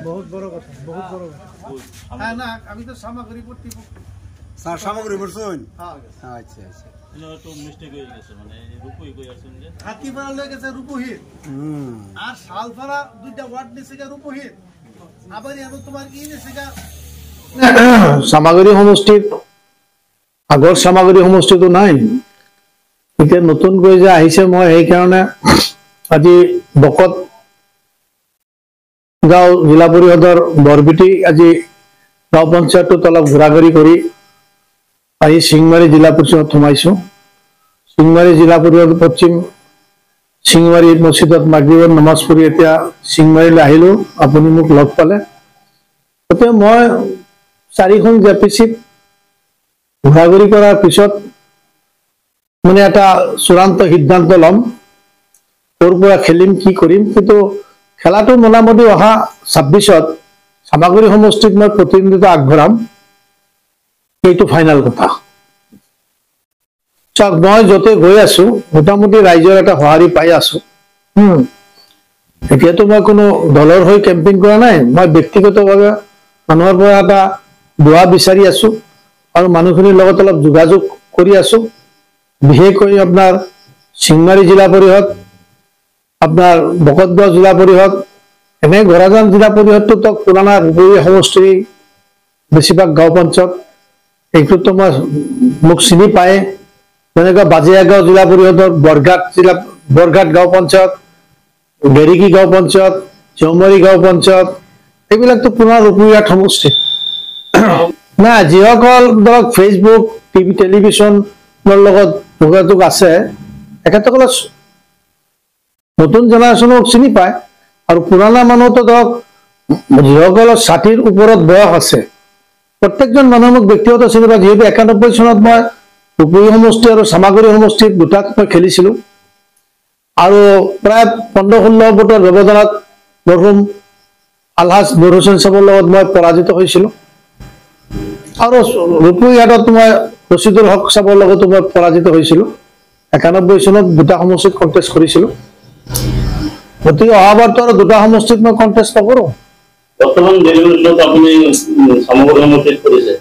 बहुत बड़ কথা बहुत বড় হ্যাঁ না আমি তো সামগ্রী পড়তে স্যার সামগ্রী পড়ছুন হ্যাঁ আচ্ছা আচ্ছা এনো তো মিস্টেক হয়ে গেছে মানে রূপই কই আছেন যে হাতিপাড়া লয়ে গেছে রূপহীন আর শালপাড়া দুইটা ওয়ার্ড নিছে গা রূপহীন আবার এনো তোমার কি নিছে গা সামগ্রী সমষ্টিত আগৰ সামগ্রী সমষ্টি তো নাই এতিয়া নতুন কৈ যে আহিছে মই এই কাৰণে আজি বকত গাঁও জিলা পৰিষদৰ বৰবিটি আজি গাঁও পঞ্চায়তত অলপ ঘূৰা-ঘূৰি কৰি আহি সিংমাৰী জিলা পৰিষদত সোমাইছো সিংমাৰী জিলা পৰিষদ পশ্চিম সিংমাৰী মছজিদত মাগৰিবৰ নামাজ পঢ়ি এতিয়া সিংমাৰীলৈ আহিলো আপুনি মোক লগ পালে তাতে মই চাৰিখন জেপিচিত ঘূৰা-ঘূৰি কৰাৰ পিছত মানে এটা চূড়ান্ত সিদ্ধান্ত লম তোৰ পৰা খেলিম কি কৰিম কিন্তু খেলাটো মোটামুটি অহা 26ত সামগ্ৰী সমষ্টিত মই প্ৰতিনিধিত্ব আগবঢ়াম এইটো ফাইনাল কথা চাওক মই যতে গৈ আছো মোটামুটি ৰাইজৰ এটা সঁহাৰি পাই আছো এতিয়াতো মই কোনো দলৰ হৈ কেম্পিং কৰা নাই মই ব্যক্তিগতভাৱে মানুহৰ পৰা এটা দোৱা বিচাৰি আছো আৰু মানুহখিনিৰ লগত অলপ যোগাযোগ কৰি আছো বিশেষকৈ আপোনাৰ সিংমাৰী জিলা পৰিষদ আপনার বকতগাঁও জিলা পরিষদ এনে ঘোড়াজান জিলা পরিষদ তো পুরানা রূপহী সমষ্টি বেশিরভাগ গাঁও পঞ্চায়ত এইটো তো মই মোক চিনি পায় যেনেকৈ বাজিয়াগাঁও জিলা পৰিষদৰ বৰঘাট গাঁও পঞ্চায়ত গেৰিকি গাঁও পঞ্চায়ত জৌমাৰী গাঁও পঞ্চায়ত এইবিলাক তো পুৰানা ৰূপহী সমষ্টি না যিসকল ধৰক ফেচবুক টিভি টেলিভিশনৰ লগত যোগাযোগ আছে এখেতসকলৰ নতুন জেনাৰেশনক চিনি পায় আৰু পুৰানা মানুহ তো ধৰক যিসকলৰ 60ৰ ওপৰত বয়স আছে প্ৰত্যেকজন মানুহ মোক ব্যক্তিগত চিনি পায় যেহেতু 91 চনত মই ৰূপহী সমষ্টি আৰু সামগ্ৰী সমষ্টিত দুটাত মই খেলিছিলো আৰু প্ৰায় 15-16 বছৰ ব্যৱধানত মৰহুম আলহাজ নুৰ হোসেন সাহেবৰ লগত মই পৰাজিত হৈছিলো আৰু ৰূপহী হাটত মই ৰচিদুল হক সাহেবৰ লগত মই পৰাজিত হৈছিলো 91 চনত দুটা সমষ্টিত কন্টেষ্ট কৰিছিলো গতিকে অহাবাৰ তো আৰু দুটা সমষ্টিত মই কন্টেষ্ট নকৰো বৰ্তমান ডেলিভাৰীত আপুনি সামগ্ৰী সমষ্টিত কৰিছে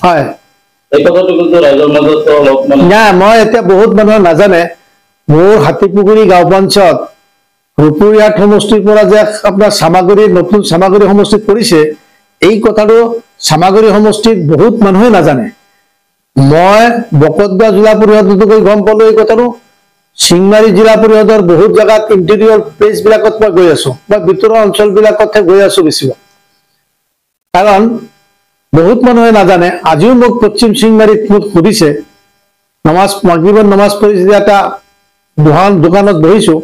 হয় এই কথাটো কিন্তু ৰাইজৰ মাজত অলপ মানে না মই এতিয়া বহুত মানুহে নাজানে মোৰ হাতীপুখুৰী গাঁও পঞ্চায়ত ৰূপহী হাট সমষ্টিৰ পৰা যে আপোনাৰ সামগ্ৰী নতুন সামগ্ৰী সমষ্টিত পৰিছে এই কথাটো সামগ্ৰী সমষ্টিত বহুত মানুহে নাজানে মই বকতগাঁও জিলা পৰিষদতো গৈ গম পালো এই কথাটো সিংমাৰী জিলা পৰিষদৰ বহুত জায়গাত ইন্টেৰিয়ৰ প্লেস বিলাকত মই গৈ আছো মই ভিতৰৰ অঞ্চল বিলাকতে গৈ আছো বেছিভাগ কাৰণ বহুত মানুহে নাজানে আজিও মোক পশ্চিম সিংমাৰীত মোক সুধিছে মাগৰিবৰ নামাজ পঢ়ি এটা দোকানত বহিছো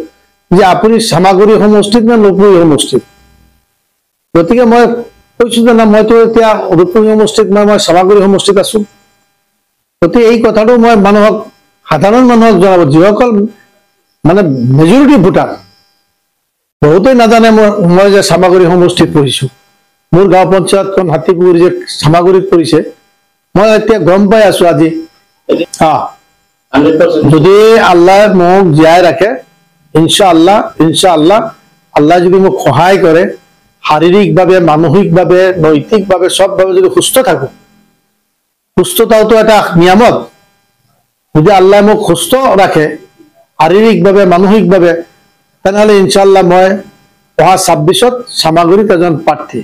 যে আপুনি সামগ্ৰী সমষ্টিত না ৰূপহী সমষ্টিত গতিকে মই কৈছো যে না মইতো এতিয়া ৰূপহী সমষ্টিত মই সামগ্ৰী সমষ্টিত আছো গতিকে এই কথাটো মই মানুহক সাধাৰণ মানুহক জনাব যিসকল মানে মেজৰিটি ভোটাৰ বহুতেই নাজানে মই যে সামগ্ৰী সমষ্টিত পঢ়িছো মোৰ গাঁও পঞ্চায়তখন হাতীপুখুৰী যে সামগ্ৰীত পৰিছে মই এতিয়া গম পাই আছো আজি যদি আল্লাহ মোক জীয়াই ৰাখে ইনশাআল্লাহ আল্লাহ যদি মোক সহায় কৰে শাৰীৰিকভাৱে মানসিকভাৱে নৈতিকভাৱে সবভাৱে যদি সুস্থ থাকো সুস্থতাওতো এটা নিয়ামত যদি আল্লাহ মোক সুস্থ ৰাখে শাৰীৰিকভাৱে মানসিকভাৱে তেনেহলে ইনশাআল্লাহ মই অহা 26ত সামগ্ৰীত এজন প্ৰাৰ্থী